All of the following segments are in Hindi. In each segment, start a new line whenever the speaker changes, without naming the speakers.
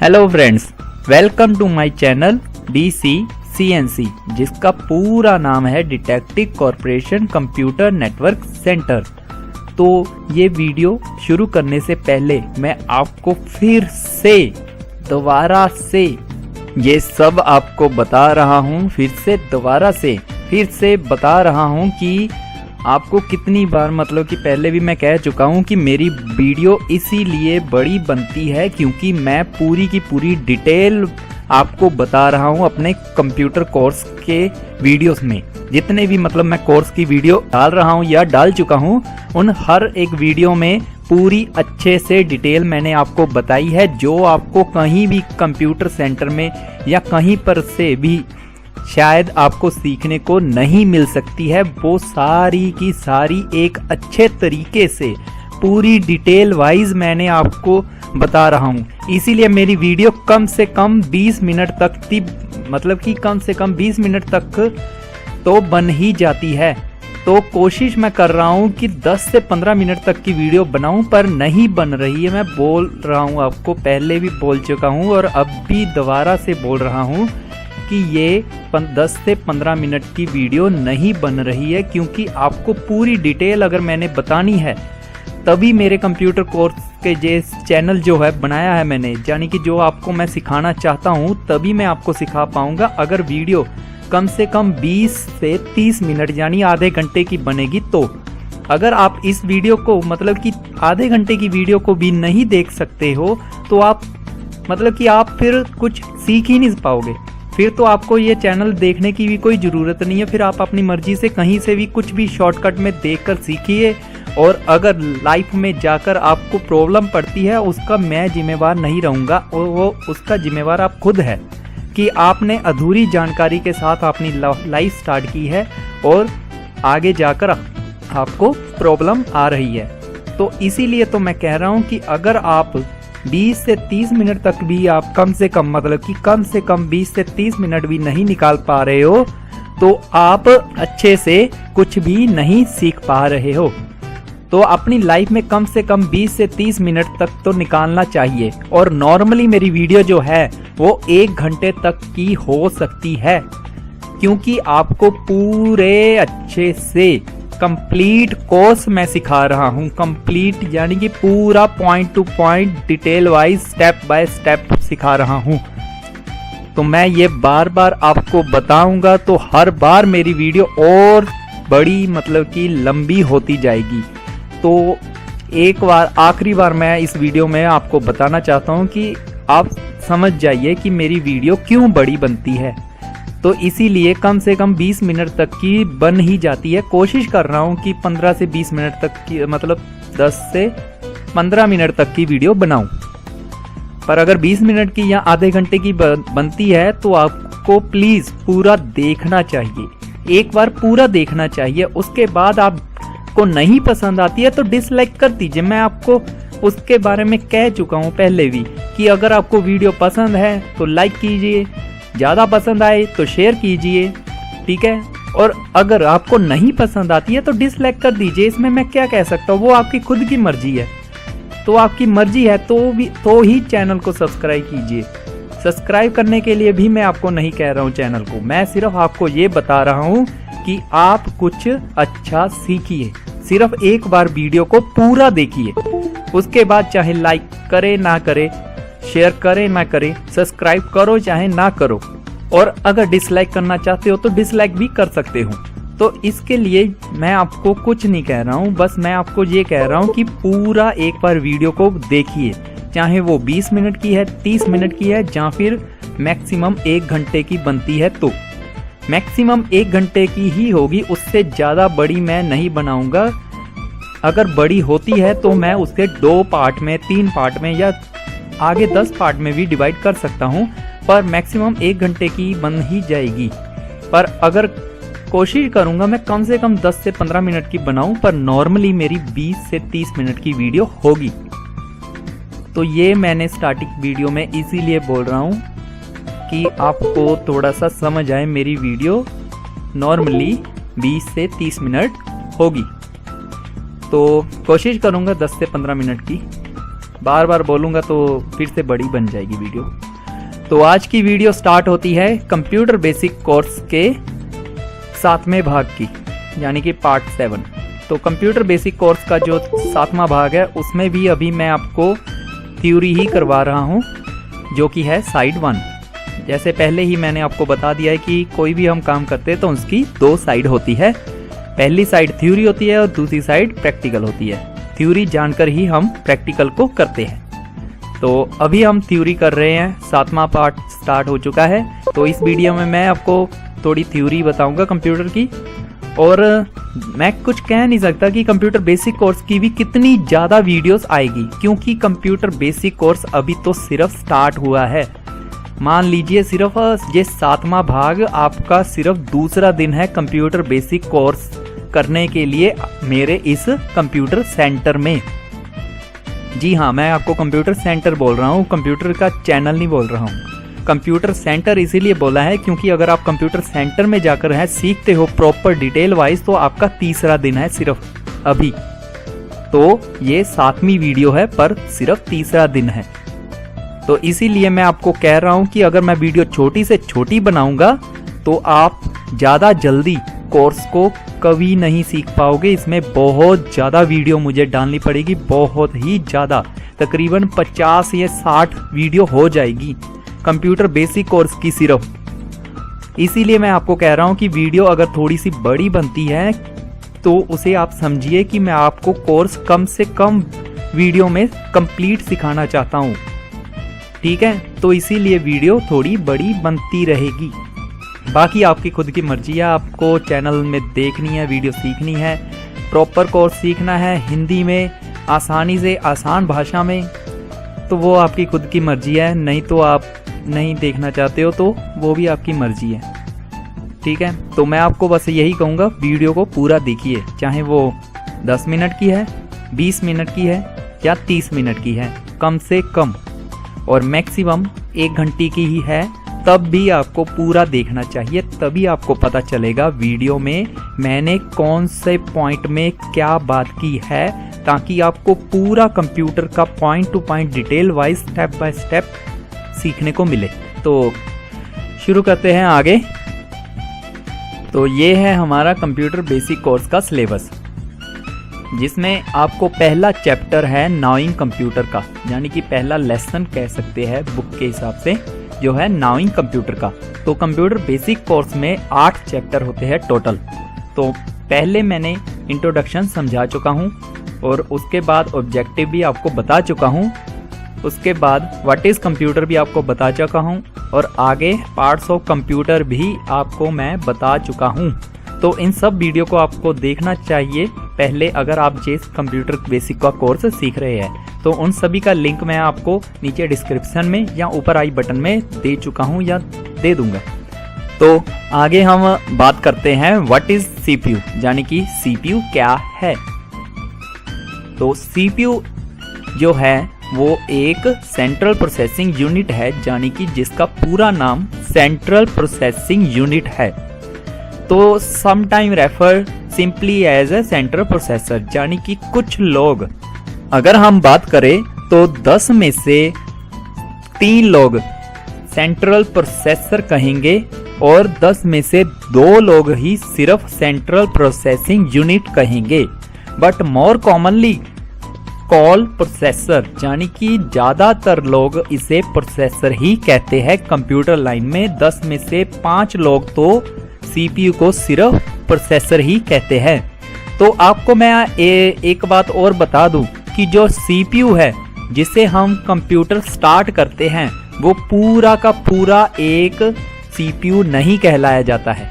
Hello friends, welcome to my channel DCCNC, जिसका पूरा नाम है detective corporation computer network centre. तो ये वीडियो शुरू करने से पहले मैं आपको फिर से दोबारा से ये सब आपको बता रहा हूँ, फिर से बता रहा हूँ कि आपको कितनी बार, मतलब कि पहले भी मैं कह चुका हूँ कि मेरी वीडियो इसीलिए बड़ी बनती है क्योंकि मैं पूरी की पूरी डिटेल आपको बता रहा हूँ अपने कंप्यूटर कोर्स के वीडियोस में। जितने भी मतलब मैं कोर्स की वीडियो डाल रहा हूँ या डाल चुका हूँ, उन हर एक वीडियो में पूरी अच्छे से डिटेल मैंने आपको बताई है, जो आपको कहीं भी कंप्यूटर सेंटर में या कहीं पर से भी शायद आपको सीखने को नहीं मिल सकती है। वो सारी की सारी एक अच्छे तरीके से पूरी डिटेल वाइज मैंने आपको बता रहा हूँ। इसीलिए मेरी वीडियो कम से कम 20 मिनट तक थी, मतलब कि कम से कम 20 मिनट तक तो बन ही जाती है। तो कोशिश मैं कर रहा हूँ कि 10 से 15 मिनट तक की वीडियो बनाऊँ, पर नहीं बन रही है। मैं बोल रहा हूँ, आपको पहले भी बोल चुका हूँ और अब भी दोबारा से बोल रहा हूँ कि ये 10 से 15 मिनट की वीडियो नहीं बन रही है, क्योंकि आपको पूरी डिटेल अगर मैंने बतानी है तभी मेरे कंप्यूटर कोर्स के जे चैनल जो है बनाया है मैंने, यानी कि जो आपको मैं सिखाना चाहता हूँ तभी मैं आपको सिखा पाऊँगा। अगर वीडियो कम से कम 20 से 30 मिनट यानी आधे घंटे की बनेगी, तो अगर आप इस वीडियो को, मतलब कि आधे घंटे की वीडियो को भी नहीं देख सकते हो, तो आप मतलब कि आप फिर कुछ सीख ही नहीं पाओगे। फिर तो आपको ये चैनल देखने की भी कोई ज़रूरत नहीं है। फिर आप अपनी मर्जी से कहीं से भी कुछ भी शॉर्टकट में देखकर सीखिए, और अगर लाइफ में जाकर आपको प्रॉब्लम पड़ती है उसका मैं जिम्मेवार नहीं रहूँगा, और वो उसका जिम्मेवार आप खुद है कि आपने अधूरी जानकारी के साथ अपनी लाइफ स्टार्ट की है और आगे जाकर आपको प्रॉब्लम आ रही है। तो इसीलिए तो मैं कह रहा हूँ कि अगर आप 20 से 30 मिनट तक भी आप कम से कम, मतलब कि कम से कम 20 से 30 मिनट भी नहीं निकाल पा रहे हो, तो आप अच्छे से कुछ भी नहीं सीख पा रहे हो। तो अपनी लाइफ में कम से कम 20 से 30 मिनट तक तो निकालना चाहिए। और नॉर्मली मेरी वीडियो जो है वो 1 घंटे तक की हो सकती है, क्योंकि आपको पूरे अच्छे से कंप्लीट कोर्स मैं सिखा रहा हूँ। कंप्लीट यानी कि पूरा point two point detail wise step by step सिखा रहा हूँ। तो मैं ये बार बार आपको बताऊंगा, तो हर बार मेरी वीडियो और बड़ी, मतलब कि लंबी होती जाएगी। तो एक बार, आखिरी बार मैं इस वीडियो में आपको बताना चाहता हूँ कि आप समझ जाइए कि मेरी वीडियो क्यों बड़ी बनती है। तो इसीलिए कम से कम 20 मिनट तक की बन ही जाती है। कोशिश कर रहा हूँ कि 15 से 20 मिनट तक की, मतलब 10 से 15 मिनट तक की वीडियो बनाऊं। पर अगर 20 मिनट की या आधे घंटे की बनती है तो आपको प्लीज पूरा देखना चाहिए, एक बार पूरा देखना चाहिए। उसके बाद आपको नहीं पसंद आती है तो डिसलाइक कर दीजिए। मैं आपको उसके बारे में कह चुका हूँ पहले भी कि अगर आपको वीडियो पसंद है तो लाइक कीजिए, ज़्यादा पसंद आए तो शेयर कीजिए, ठीक है। और अगर आपको नहीं पसंद आती है तो डिसलाइक कर दीजिए। इसमें मैं क्या कह सकता हूँ, वो आपकी खुद की मर्जी है। तो आपकी मर्जी है तो ही चैनल को सब्सक्राइब कीजिए। सब्सक्राइब करने के लिए भी मैं आपको नहीं कह रहा हूँ चैनल को, मैं सिर्फ आपको ये बता रहा हूँ कि आप कुछ अच्छा सीखिए। सिर्फ एक बार वीडियो को पूरा देखिए, उसके बाद चाहे लाइक करे ना करे, शेयर करे ना करे, सब्सक्राइब करो चाहे ना करो, और अगर डिसलाइक करना चाहते हो तो डिसलाइक भी कर सकते हो। तो इसके लिए मैं आपको कुछ नहीं कह रहा हूँ, बस मैं आपको ये कह रहा हूँ कि पूरा एक बार वीडियो को देखिए, चाहे वो 20 मिनट की है, 30 मिनट की है, या फिर मैक्सिमम 1 घंटे की बनती है। तो मैक्सिमम 1 घंटे की ही होगी, उससे ज़्यादा बड़ी मैं नहीं बनाऊँगा। अगर बड़ी होती है तो मैं उसके 2 पार्ट में, 3 पार्ट में या आगे 10 पार्ट में भी डिवाइड कर सकता हूँ, पर मैक्सिमम 1 घंटे की बन ही जाएगी। पर अगर कोशिश करूँगा मैं कम से कम 10 से 15 मिनट की बनाऊँ, पर नॉर्मली मेरी 20 से 30 मिनट की वीडियो होगी। तो ये मैंने स्टार्टिंग वीडियो में इसीलिए बोल रहा हूँ कि आपको थोड़ा सा समझ आए। मेरी वीडियो नॉर्मली 20 से 30 मिनट होगी, तो कोशिश करूँगा 10 से 15 मिनट की। बार बार बोलूँगा तो फिर से बड़ी बन जाएगी वीडियो। तो आज की वीडियो स्टार्ट होती है कंप्यूटर बेसिक कोर्स के 7वें भाग की, यानी कि पार्ट 7। तो कंप्यूटर बेसिक कोर्स का जो 7वां भाग है उसमें भी अभी मैं आपको थ्योरी ही करवा रहा हूँ, जो कि है साइड 1। जैसे पहले ही मैंने आपको बता दिया है कि कोई भी हम काम करते हैं तो उसकी 2 साइड होती है। पहली साइड थ्योरी होती है और दूसरी साइड प्रैक्टिकल होती है। थ्योरी जानकर ही हम प्रैक्टिकल को करते हैं। तो अभी हम थ्योरी कर रहे हैं, 7वां पार्ट स्टार्ट हो चुका है। तो इस वीडियो में मैं आपको थोड़ी थ्योरी बताऊंगा कंप्यूटर की, और मैं कुछ कह नहीं सकता कि कंप्यूटर बेसिक कोर्स की भी कितनी ज़्यादा वीडियोस आएगी, क्योंकि कंप्यूटर बेसिक कोर्स अभी तो सिर्फ स्टार्ट हुआ है। मान लीजिए सिर्फ ये 7वां भाग आपका सिर्फ दूसरा दिन है कंप्यूटर बेसिक कोर्स करने के लिए मेरे इस कंप्यूटर सेंटर में। जी हाँ, मैं आपको कंप्यूटर सेंटर बोल रहा हूँ, कंप्यूटर का चैनल नहीं बोल रहा हूँ। कंप्यूटर सेंटर इसीलिए बोला है क्योंकि अगर आप कंप्यूटर सेंटर में जाकर है सीखते हो प्रॉपर डिटेल वाइज, तो आपका तीसरा दिन है सिर्फ अभी। तो ये 7वीं वीडियो है पर सिर्फ तीसरा दिन है। तो इसीलिए मैं आपको कह रहा हूँ कि अगर मैं वीडियो छोटी से छोटी बनाऊंगा तो आप ज़्यादा जल्दी कोर्स को कभी नहीं सीख पाओगे। इसमें बहुत ज़्यादा वीडियो मुझे डालनी पड़ेगी, बहुत ही ज़्यादा, तकरीबन 50 या 60 वीडियो हो जाएगी कंप्यूटर बेसिक कोर्स की सिर्फ। इसीलिए मैं आपको कह रहा हूँ कि वीडियो अगर थोड़ी सी बड़ी बनती है तो उसे आप समझिए कि मैं आपको कोर्स कम से कम वीडियो में कंप्लीट सिखाना चाहता हूँ, ठीक है। तो इसीलिए वीडियो थोड़ी बड़ी बनती रहेगी। बाकी आपकी खुद की मर्जी है, आपको चैनल में देखनी है, वीडियो सीखनी है, प्रॉपर कोर्स सीखना है हिंदी में, आसानी से आसान भाषा में, तो वो आपकी खुद की मर्जी है। नहीं तो आप नहीं देखना चाहते हो तो वो भी आपकी मर्जी है, ठीक है। तो मैं आपको बस यही कहूँगा, वीडियो को पूरा देखिए, चाहे वो 10 मिनट की है, 20 मिनट की है या 30 मिनट की है, कम से कम, और मैक्सिमम 1 घंटे की ही है, तब भी आपको पूरा देखना चाहिए। तभी आपको पता चलेगा वीडियो में मैंने कौन से पॉइंट में क्या बात की है, ताकि आपको पूरा कंप्यूटर का point two point detail wise step by step सीखने को मिले। तो शुरू करते हैं आगे। तो ये है हमारा कंप्यूटर बेसिक कोर्स का सिलेबस, जिसमें आपको पहला चैप्टर है नाउइंग कंप्यूटर का, यानी कि पहला लेसन कह सकते हैं बुक के हिसाब से, जो है नाउइंग कंप्यूटर का। तो कंप्यूटर बेसिक कोर्स में 8 चैप्टर होते हैं टोटल। तो पहले मैंने इंट्रोडक्शन समझा चुका हूँ, और उसके बाद ऑब्जेक्टिव भी आपको बता चुका हूँ, उसके बाद व्हाट इज़ कंप्यूटर भी आपको बता चुका हूँ, और आगे पार्ट्स ऑफ कंप्यूटर भी आपको मैं बता चुका हूँ। तो इन सब वीडियो को आपको देखना चाहिए पहले, अगर आप जिस कंप्यूटर बेसिक का कोर्स सीख रहे हैं। तो उन सभी का लिंक मैं आपको नीचे डिस्क्रिप्शन में या ऊपर आई बटन में दे चुका हूँ या दे दूंगा। तो आगे हम बात करते हैं व्हाट इज CPU, यानी कि CPU क्या है। तो CPU जो है वो एक सेंट्रल प्रोसेसिंग यूनिट है, यानी कि जिसका पूरा नाम सेंट्रल प्रोसेसिंग यूनिट है। तो sometime refer simply as a central processor, यानी कि कुछ लोग, अगर हम बात करें तो 10 में से 3 लोग सेंट्रल प्रोसेसर कहेंगे, और 10 में से 2 लोग ही सिर्फ सेंट्रल प्रोसेसिंग यूनिट कहेंगे। But more commonly call processor, यानी कि ज्यादातर लोग इसे प्रोसेसर ही कहते हैं कंप्यूटर लाइन में। 10 में से 5 लोग तो CPU को सिर्फ प्रोसेसर ही कहते हैं। तो आपको मैं एक बात और बता दूं कि जो CPU है जिसे हम कंप्यूटर स्टार्ट करते हैं, वो पूरा का पूरा एक CPU नहीं कहलाया जाता है।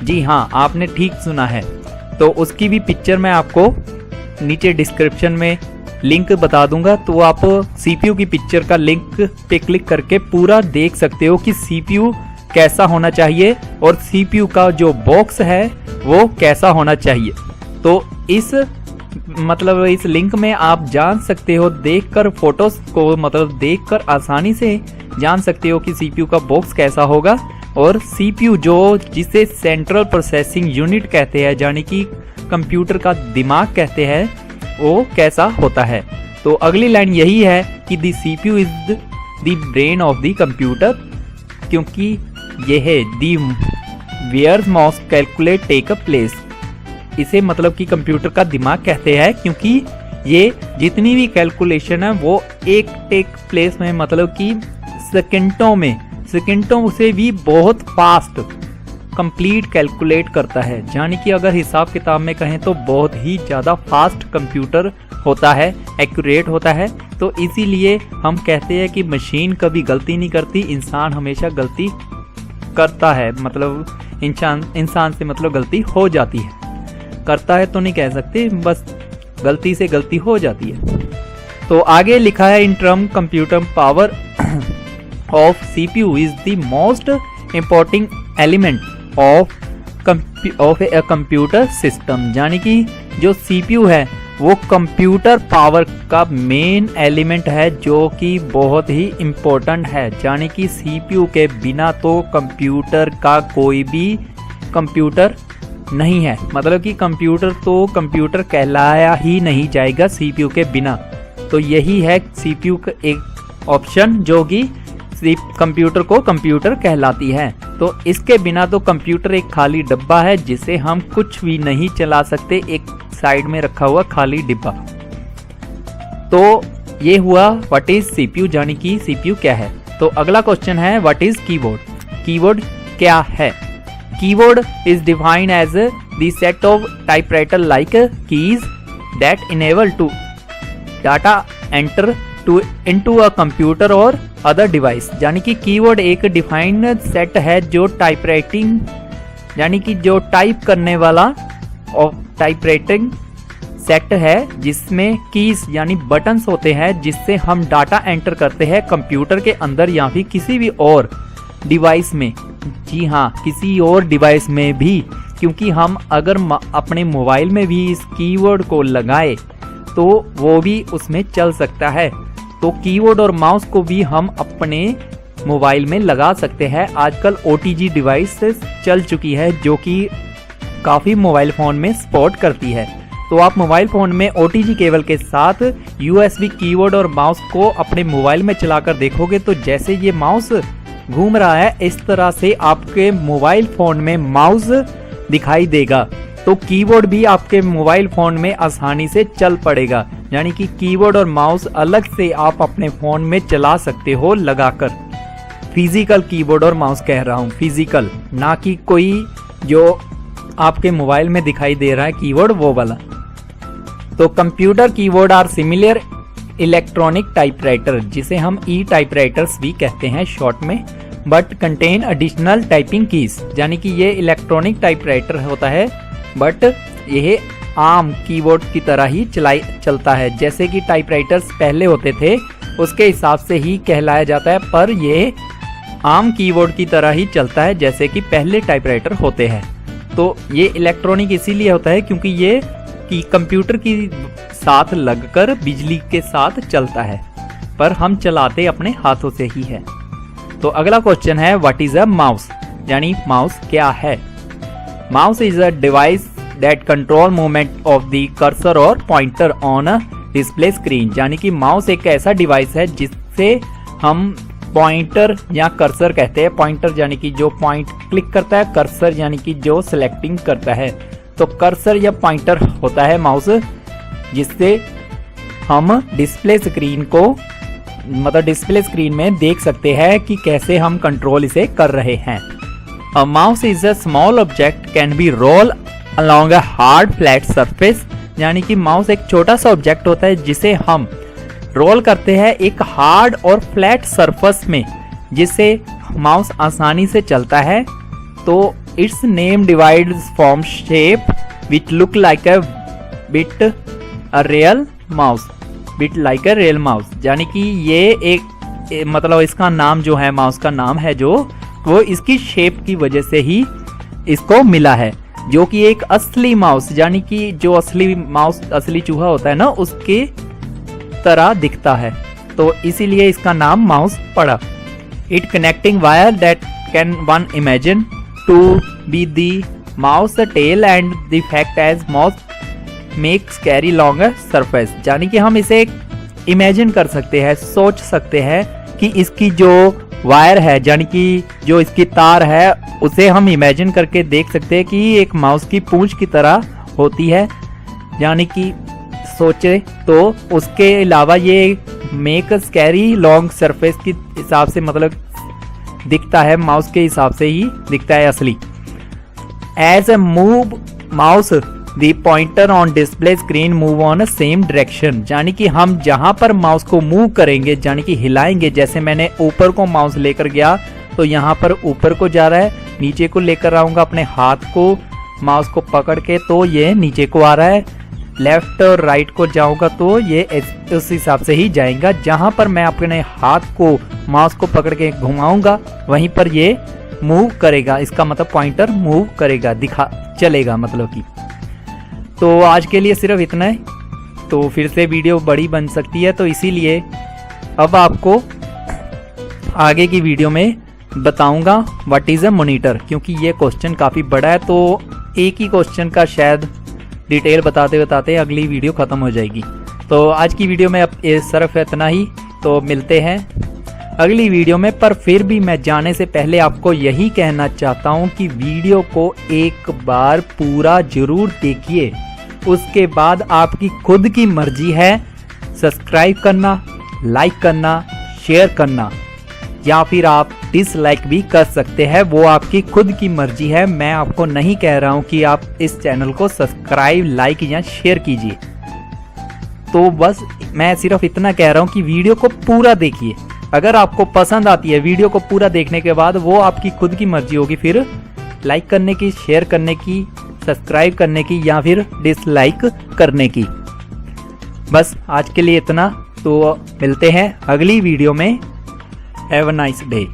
जी हाँ, आपने ठीक सुना है। तो उसकी भी पिक्चर मैं आपको नीचे डिस्क्रिप्शन में लिंक बता दूंगा, तो आप CPU की पिक्चर का लिंक पे क्लिक करके पूरा देख सकते हो कि CPU कैसा होना चाहिए और CPU का जो बॉक्स है वो कैसा होना चाहिए। तो इस लिंक में आप जान सकते हो, देखकर फोटोज को देखकर आसानी से जान सकते हो कि CPU का बॉक्स कैसा होगा, और CPU जो जिसे सेंट्रल प्रोसेसिंग यूनिट कहते हैं, यानी कि कंप्यूटर का दिमाग कहते हैं, वो कैसा होता है। तो अगली लाइन यही है कि the CPU is the brain of the computer, क्योंकि यह है the where mouse calculate take a place. इसे मतलब कि कंप्यूटर का दिमाग कहते हैं, क्योंकि ये जितनी भी कैलकुलेशन है वो एक टेक प्लेस में, मतलब कि सेकंडों से भी बहुत फास्ट कंप्लीट कैलकुलेट करता है। यानी कि अगर हिसाब किताब में कहें तो बहुत ही ज़्यादा फास्ट कंप्यूटर होता है, एक्यूरेट होता है। तो इसीलिए हम कहते हैं कि मशीन कभी गलती नहीं करती, इंसान हमेशा गलती करता है। मतलब इंसान से मतलब गलती हो जाती है, करता है तो नहीं कह सकते, बस गलती से गलती हो जाती है। तो आगे लिखा है in term computer power of CPU is the most important element of a computer system. यानी कि जो CPU है वो कंप्यूटर पावर का मेन एलिमेंट है, जो कि बहुत ही इम्पोर्टेंट है। यानी कि CPU के बिना तो कंप्यूटर का कोई भी कंप्यूटर नहीं है, मतलब कि कंप्यूटर तो कंप्यूटर कहलाया ही नहीं जाएगा CPU के बिना। तो यही है CPU का एक ऑप्शन जो कि कंप्यूटर को कंप्यूटर कहलाती है। तो इसके बिना तो कंप्यूटर एक खाली डब्बा है जिसे हम कुछ भी नहीं चला सकते, एक साइड में रखा हुआ खाली डिब्बा। तो ये हुआ व्हाट इज CPU, यानी कि CPU क्या है। तो अगला क्वेश्चन है व्हाट इज कीबोर्ड। कीबोर्ड क्या है। Keyboard is defined as the set of typewriter-like keys that enable to data enter into a computer or other device। यानी कि कीबोर्ड एक डिफाइंड सेट है जो टाइपराइटिंग, यानी कि जो टाइप करने वाला टाइपराइटिंग सेट है, जिसमें कीज यानी बटन्स होते हैं जिससे हम डाटा एंटर करते हैं कंप्यूटर के अंदर या फिर किसी भी और डिवाइस में। जी हाँ, किसी और डिवाइस में भी, क्योंकि हम अगर अपने मोबाइल में भी इस कीवर्ड को लगाए तो वो भी उसमें चल सकता है। तो कीबोर्ड और माउस को भी हम अपने मोबाइल में लगा सकते हैं। आजकल OTG डिवाइसेस चल चुकी है जो कि काफ़ी मोबाइल फ़ोन में सपोर्ट करती है। तो आप मोबाइल फ़ोन में OTG केबल के साथ USB कीबोर्ड और माउस को अपने मोबाइल में चलाकर देखोगे तो जैसे ये माउस घूम रहा है इस तरह से आपके मोबाइल फ़ोन में माउस दिखाई देगा। तो कीबोर्ड भी आपके मोबाइल फ़ोन में आसानी से चल पड़ेगा। यानी कि कीबोर्ड और माउस अलग से आप अपने फ़ोन में चला सकते हो लगाकर। फिजिकल कीबोर्ड और माउस कह रहा हूँ, फिजिकल, ना कि कोई जो आपके मोबाइल में दिखाई दे रहा है कीबोर्ड वो वाला। तो computer keyboard are similar electronic typewriter, जिसे हम टाइपराइटर्स भी कहते हैं शॉर्ट में, but contain additional typing keys. यानी कि ये इलेक्ट्रॉनिक टाइपराइटर होता है बट यह आम कीबोर्ड की तरह ही चलता है। जैसे कि टाइपराइटर्स पहले होते थे उसके हिसाब से ही कहलाया जाता है, पर यह आम कीबोर्ड की तरह ही चलता है जैसे कि पहले टाइपराइटर होते हैं। तो ये इलेक्ट्रॉनिक इसीलिए होता है क्योंकि ये कि कंप्यूटर की साथ लगकर बिजली के साथ चलता है, पर हम चलाते अपने हाथों से ही है। तो अगला क्वेश्चन है व्हाट इज अ माउस, यानी माउस क्या है। Mouse is a device that control movement of the cursor or pointer on a display screen. यानी कि माउस एक ऐसा डिवाइस है जिससे हम पॉइंटर या कर्सर कहते हैं। पॉइंटर यानी कि जो पॉइंट क्लिक करता है, कर्सर यानी कि जो सिलेक्टिंग करता है। तो कर्सर या पॉइंटर होता है माउस, जिससे हम डिस्प्ले स्क्रीन को, मतलब डिस्प्ले स्क्रीन में देख सकते हैं कि कैसे हम कंट्रोल इसे कर रहे हैं। A mouse is a small object can be roll along a hard flat surface. यानी कि माउस एक छोटा सा ऑब्जेक्ट होता है जिसे हम रोल करते हैं एक हार्ड और फ्लैट सरफेस में, जिससे माउस आसानी से चलता है। तो it's name divides from shape which look like a bit a real mouse, bit like a real mouse. यानी कि ये एक मतलब इसका नाम जो है, माउस का नाम है जो, वो इसकी शेप की वजह से ही इसको मिला है, जो कि एक असली माउस, यानी कि जो असली माउस, असली चूहा होता है ना, उसके तरह दिखता है। तो इसीलिए इसका नाम माउस पड़ा। It connecting wire that can one imagine to be the mouse tail and the fact as mouse makes carry long surface. यानी कि हम इसे इमेजिन कर सकते हैं, सोच सकते हैं कि इसकी जो वायर है, यानी कि जो इसकी तार है, उसे हम इमेजिन करके देख सकते हैं कि एक माउस की पूंछ की तरह होती है, यानी कि सोचे तो। उसके अलावा ये मेक स्कैरी लॉन्ग सरफेस के हिसाब से मतलब दिखता है, माउस के हिसाब से ही दिखता है असली। As a move mouse the pointer on display screen move on same direction, यानी कि हम जहां पर माउस को मूव करेंगे, यानी कि हिलाएंगे, जैसे मैंने ऊपर को माउस लेकर गया तो यहाँ पर ऊपर को जा रहा है, नीचे को लेकर आऊंगा अपने हाथ को माउस को पकड़ के तो ये नीचे को आ रहा है, लेफ्ट और राइट को जाऊंगा तो ये उस हिसाब से ही जाएगा। जहां पर मैं अपने हाथ को माउस को पकड़ के घुमाऊंगा वहीं पर ये मूव करेगा, इसका मतलब पॉइंटर मूव करेगा, दिखा चलेगा मतलब कि। तो आज के लिए सिर्फ इतना है, तो फिर से वीडियो बड़ी बन सकती है, तो इसीलिए अब आपको आगे की वीडियो में बताऊंगा व्हाट इज अ मॉनिटर, क्योंकि ये क्वेश्चन काफ़ी बड़ा है, तो एक ही क्वेश्चन का शायद डिटेल बताते बताते अगली वीडियो ख़त्म हो जाएगी। तो आज की वीडियो में अब सिर्फ इतना ही, तो मिलते हैं अगली वीडियो में। पर फिर भी मैं जाने से पहले आपको यही कहना चाहता हूँ कि वीडियो को एक बार पूरा जरूर देखिए, उसके बाद आपकी खुद की मर्जी है सब्सक्राइब करना, लाइक करना, शेयर करना, या फिर आप डिसलाइक भी कर सकते हैं, वो आपकी खुद की मर्जी है। मैं आपको नहीं कह रहा हूं कि आप इस चैनल को सब्सक्राइब, लाइक या शेयर कीजिए। तो बस मैं सिर्फ इतना कह रहा हूं कि वीडियो को पूरा देखिए। अगर आपको पसंद आती है वीडियो को पूरा देखने के बाद, वो आपकी खुद की मर्जी होगी फिर लाइक करने की, शेयर करने की, सब्सक्राइब करने की या फिर डिसलाइक करने की। बस आज के लिए इतना, तो मिलते हैं अगली वीडियो में। Have a nice day.